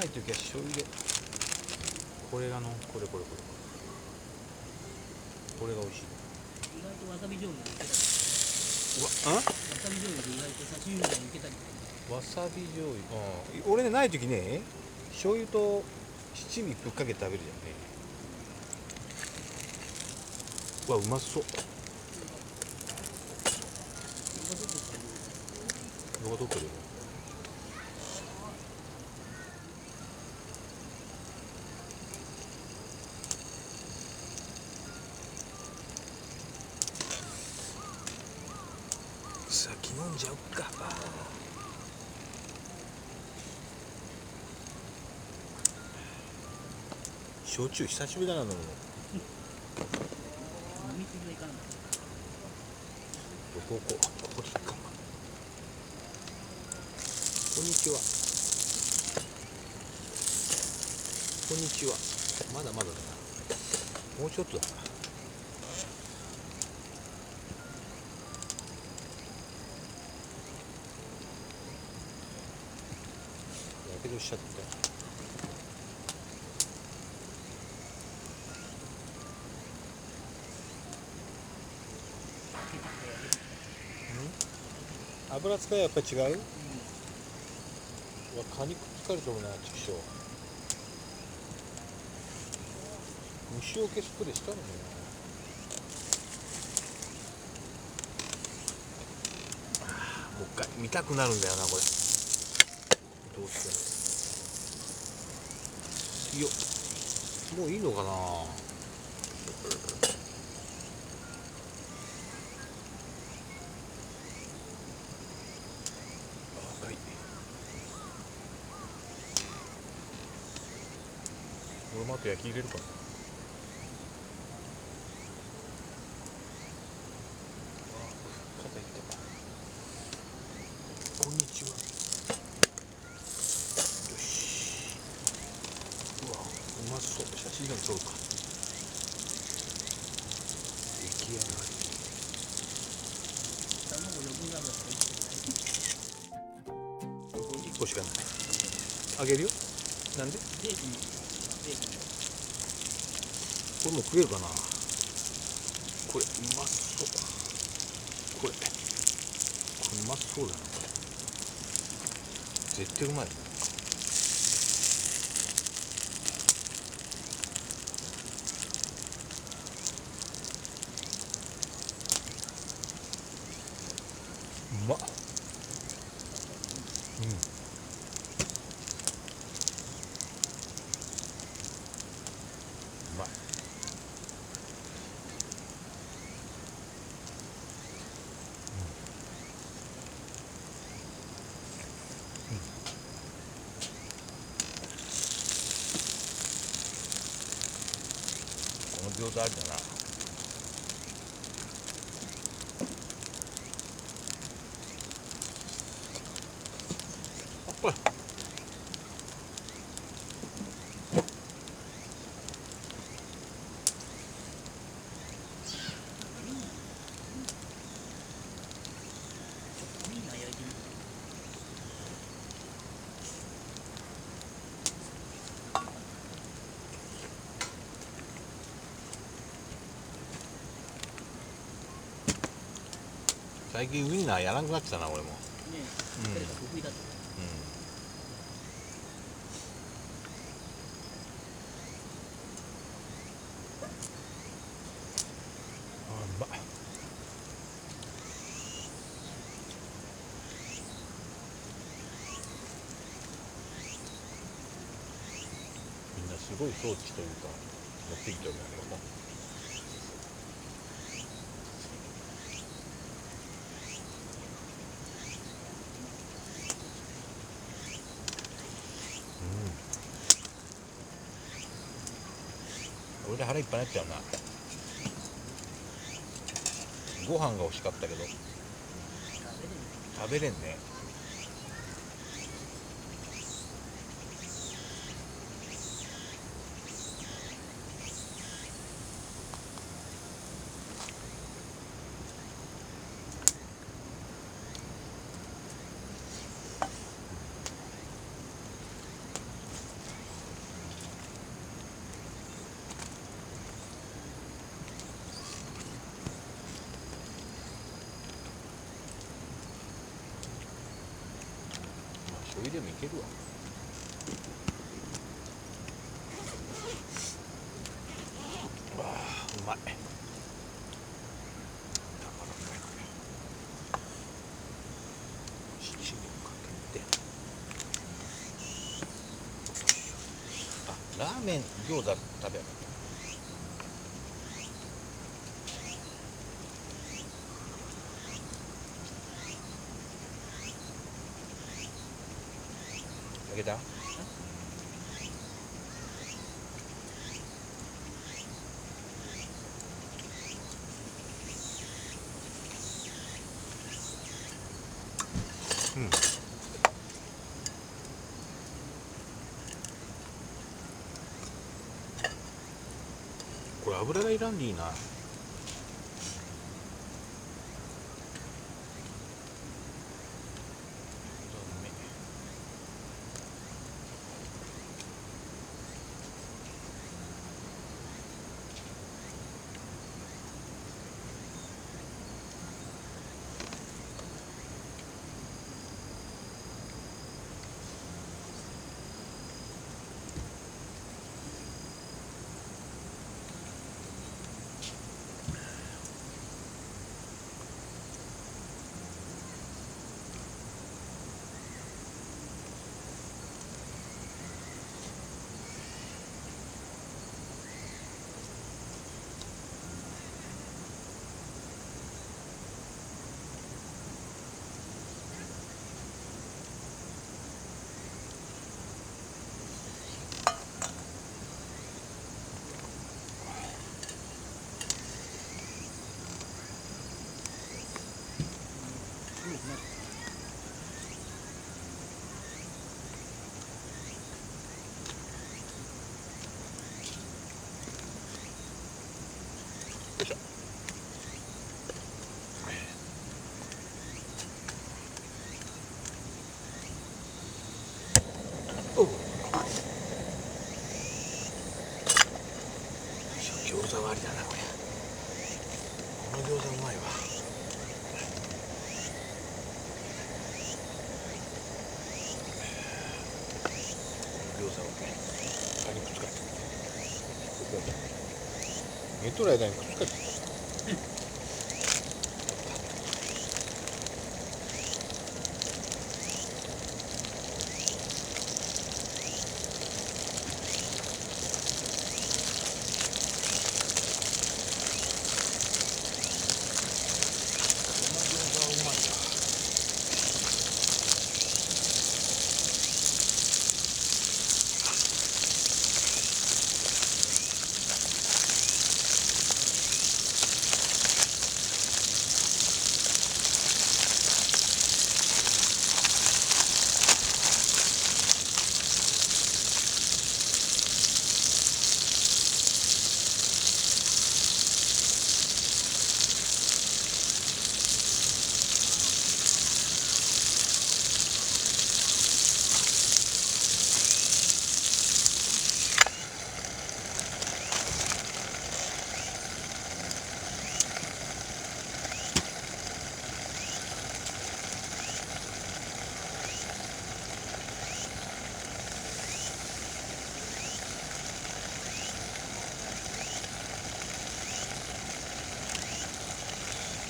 ない時は醤油で、これがのこれが美味しい。意外とわさび醤油でいけたり、わさび醤油で意外と刺身みたいにいけたり。わさび醤油、俺ねない時ね醤油と七味ぶっかけて食べるじゃんね。うわうまそう。どこで先飲んじゃおっか。焼酎久しぶりだな飲むの。飲みすぎはいかんない。ここでいいかも。こんにちは。こんにちは。まだまだだな。もうちょっとだな。やけどしちゃった。油使いやっぱり違う？蚊にくっつかれてるな、畜生。虫除けスプレーしたのね。もう一回見たくなるんだよなこれ。どうしてよ。もういいのかな。赤い。俺もあと焼き入れるかな。肩いった。こんにちは。よし。うわうまそう。写真でも撮るか。出来上がり。卵余分なのが1個しかない。あげるよ。なんで？ベーキング。これもう食えるかな。これうまそう。これうまそうだな。これ絶対うまい。うまっ。うまい。この餃子ありだな。あっぱい。いいな、焼いてみる。最近ウインナーやらなくなってたな俺も。ねえ、誰か得意だった。うまい。みんなすごい装置というか持ってきてるんだけども。俺で腹いっぱいになっちゃうな。ご飯が欲しかったけど食べれんね。醤油でもいけるわ。うまい。たまらんねこれ。七味をかけて。あ、ラーメン餃子食べよう。あげた？うん。これ油がいらんでいいな。よいしょ。おう。餃子はありだなこれ。この餃子うまいわ。餃子をパニック使って。ここ寝とる間にくっつかって。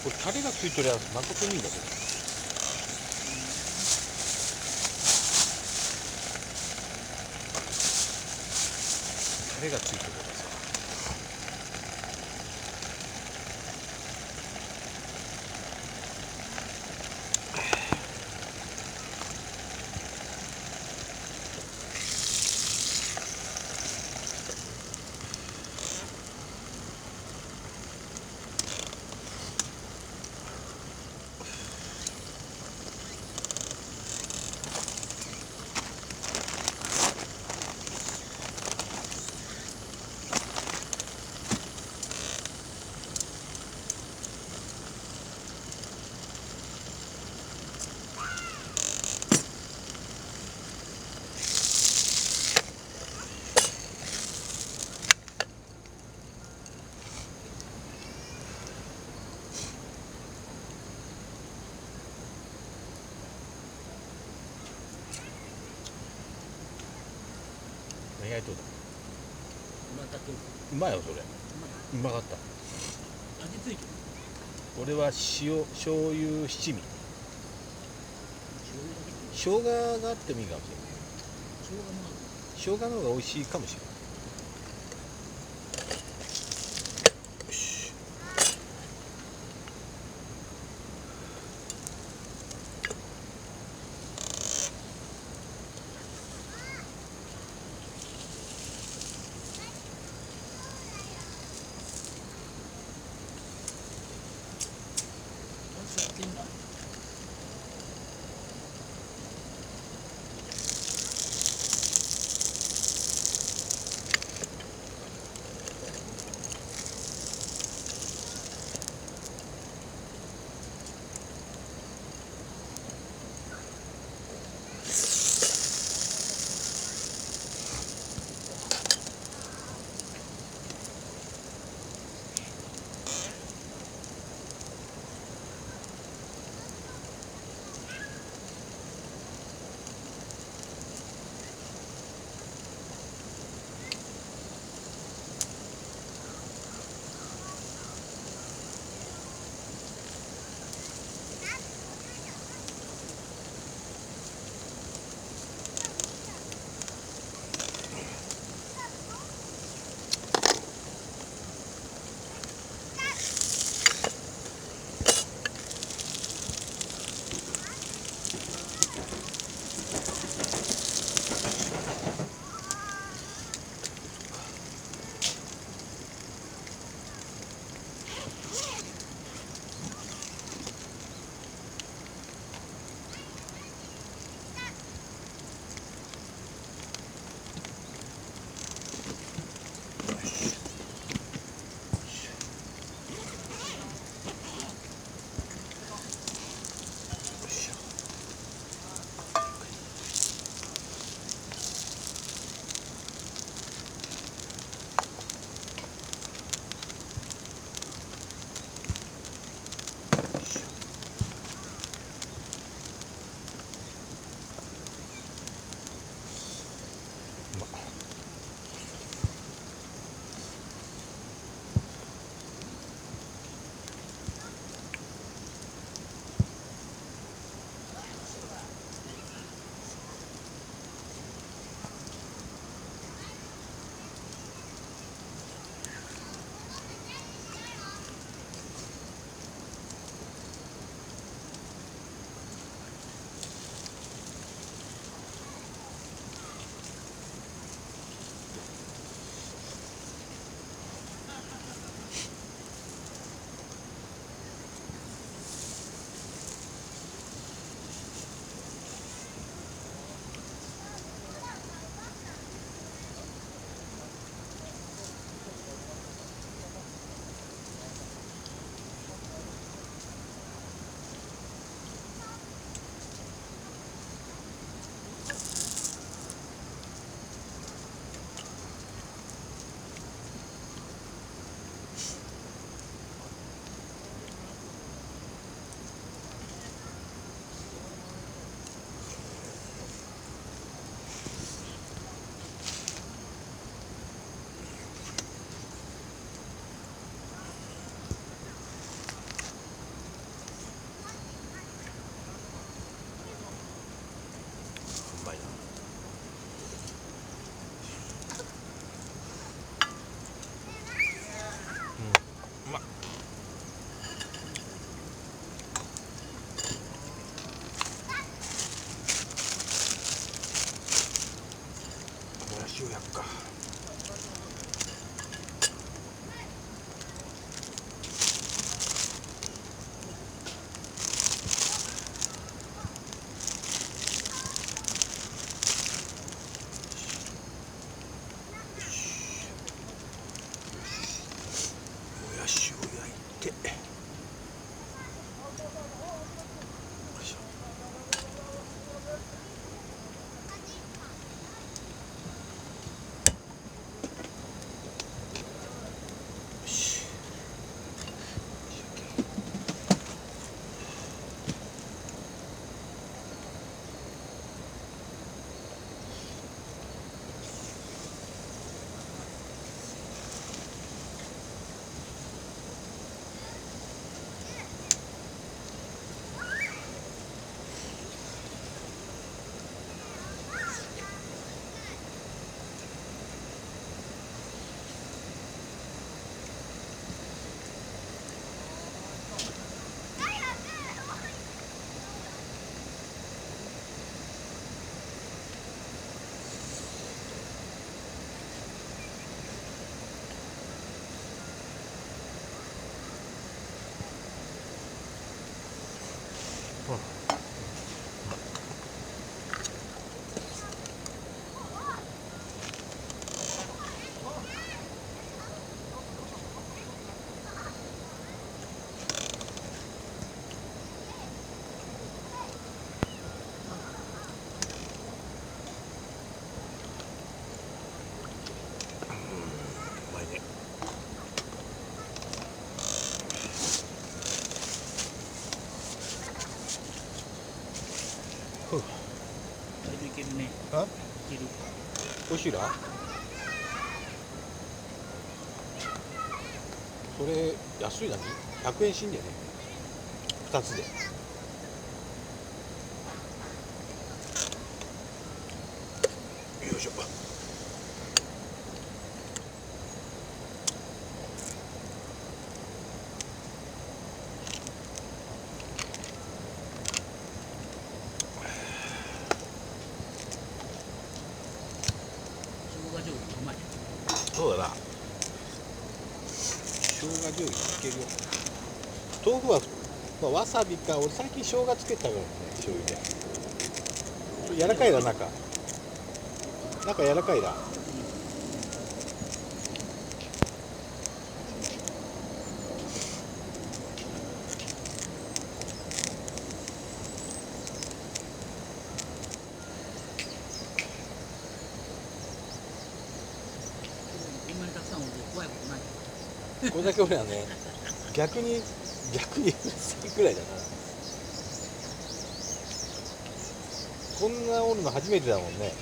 これタレがついてるやつ誠にいいんだけど。タレがついてるからさ。何がいとるだまたとるうまいよそれ。うまい。うまかった。味ついてる。俺は塩醤油七味。醤油だけ。生姜があってもいいかもしれない。生姜もある。生姜の方が美味しいかもしれない。よし。やってんだ。塩やっか。もやしを焼いて、よいしょ。いけるね。あいける。おしらそれ安いなに100円しんでね2つでよいしょ生姜醤油うまい。そうだな生姜料理いけるよ豆腐は、まあ、わさびか俺最近生姜つけたからね醤油で柔らかいだ中柔らかいだこんなにたくさんおると怖いことない。これだけ俺はね逆にうるさいくらいだなこんなおるの初めてだもんね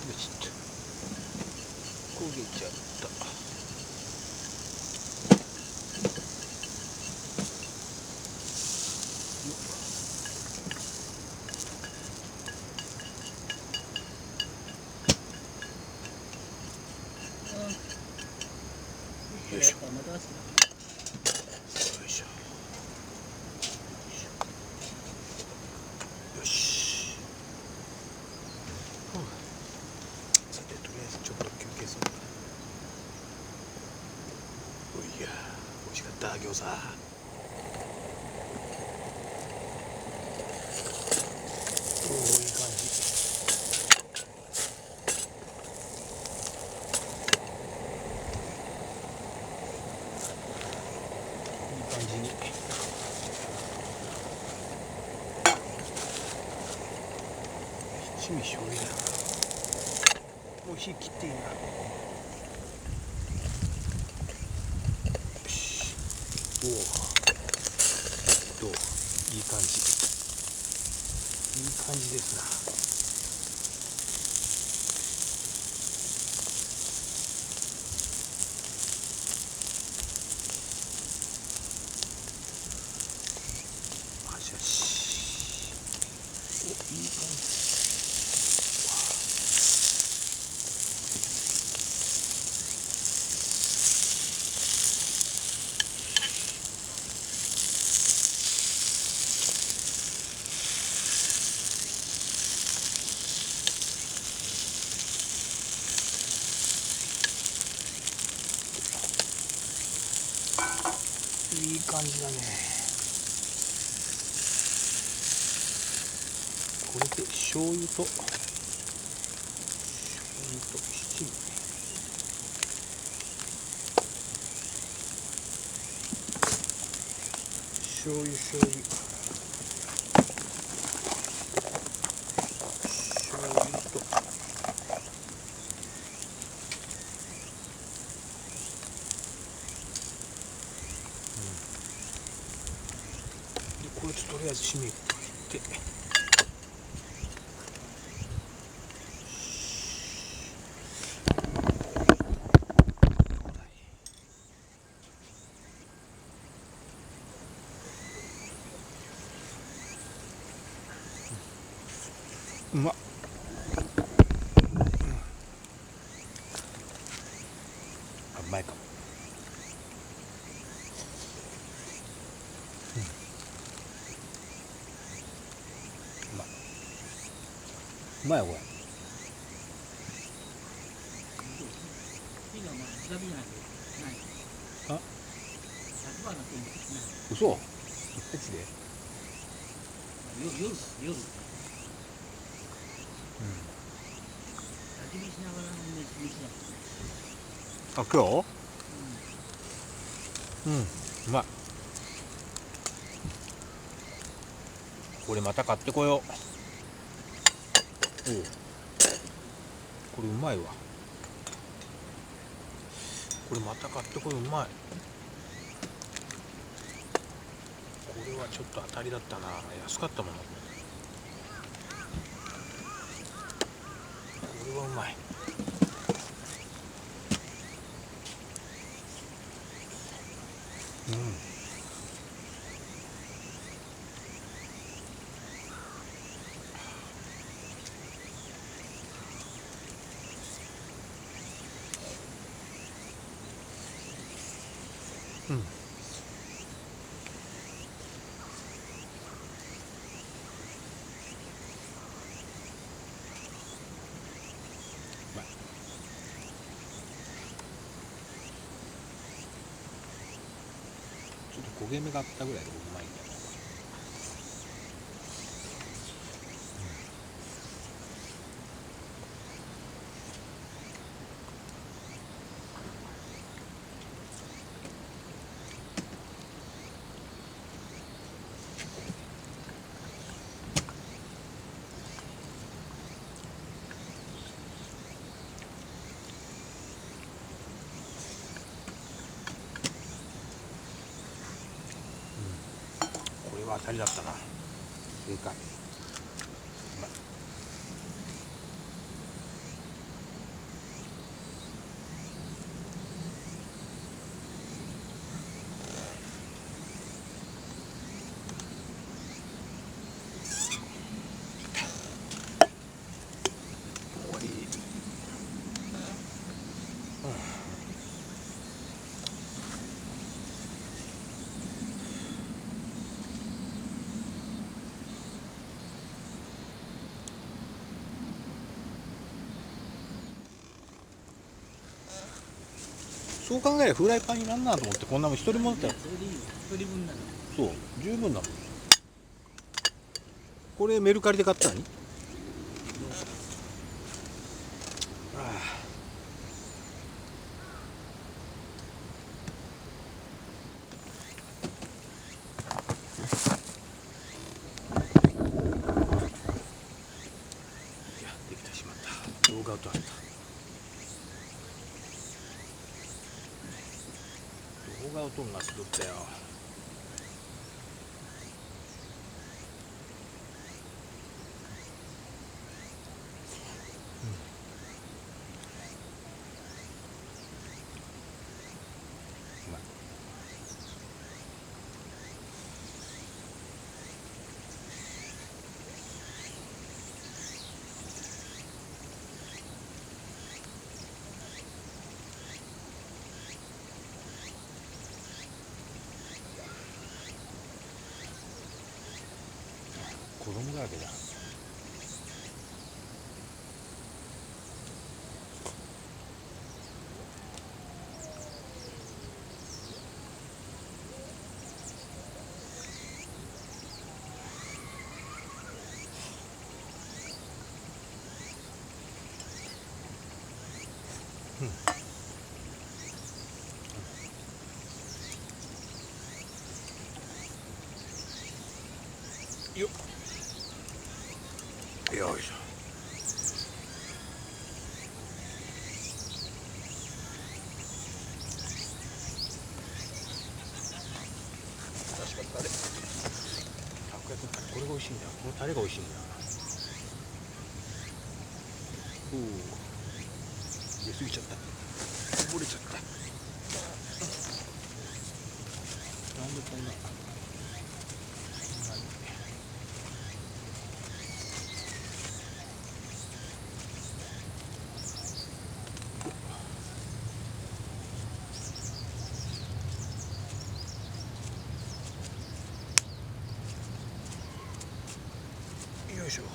よしっと焦げちゃったよいしょまたすよいしょよしさてとりあえずちょっと休憩するかおいや美味しかった餃子おおいい感じいい感じに七味醤油だもう火切っていいなよしおおどういい感じいい感じですなよしよしおいい感じいい感じだねこれで醤油と七味醤油醤油とこいつとりあえず締めておいてうまっ、あ、うまいかも、うまい、うまいよこれ。火がまあ直火じゃないとない。あ、100番の天気ない。嘘マジで夜焚き火しながら飯だ。あ、今日うまい。これまた買ってこよう。おう、これうまいわ。これまた買ってこよう。うまい。これはちょっと当たりだったな。安かったもの。これはうまい。うん。ちょっと焦げ目があったぐらいでうまいんだよね。これは当たりだったな。正解。うまい。終わり。そう考えればフライパンになんなと思って、こんなもん一人もんだったよ。それでいいよ。一人分なの。そう、十分だもん。これメルカリで買ったのに。できてしまった。動画を撮られた。動画を撮るのはすどったよ。うまい。子供だらけだ。よっ。よいしょ。確かにタレ。たこ焼きのタレ、これが美味しいんだよ。このタレが美味しいんだよ。おお。入れすぎちゃった。こぼれちゃった。なんでこんな。よいしょ。マ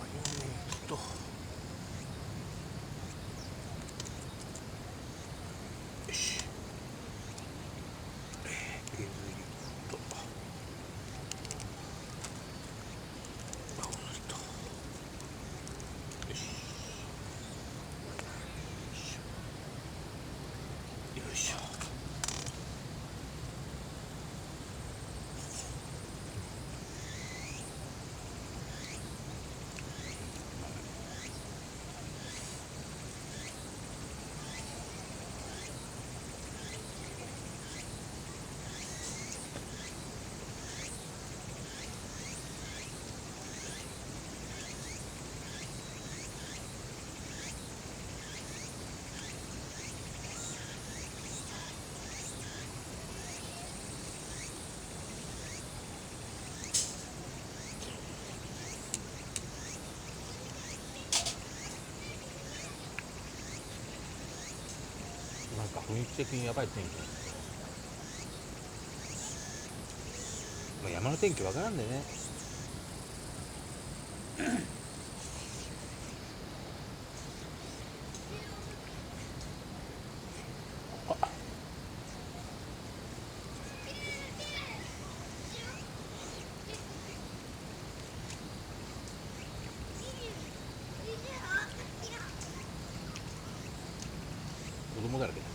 ヨネーズと。よし。削りと。雰囲気的にやばい天気。まあ、山の天気わからんでね。子供だらけだ。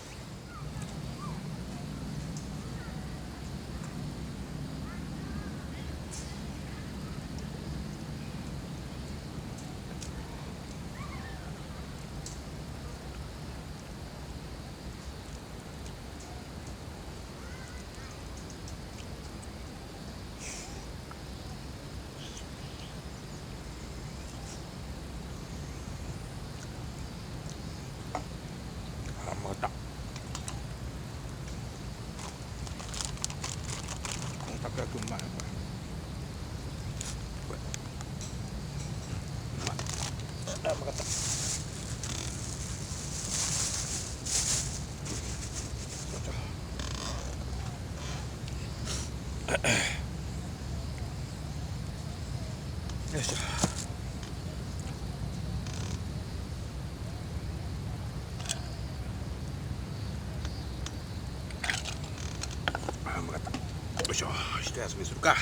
あ、うまかった。このたこ焼きうまいな、これ。これ。うまい。あ、うまかった。よいしょ。あ、うまかった。よいしょ。一休みするか。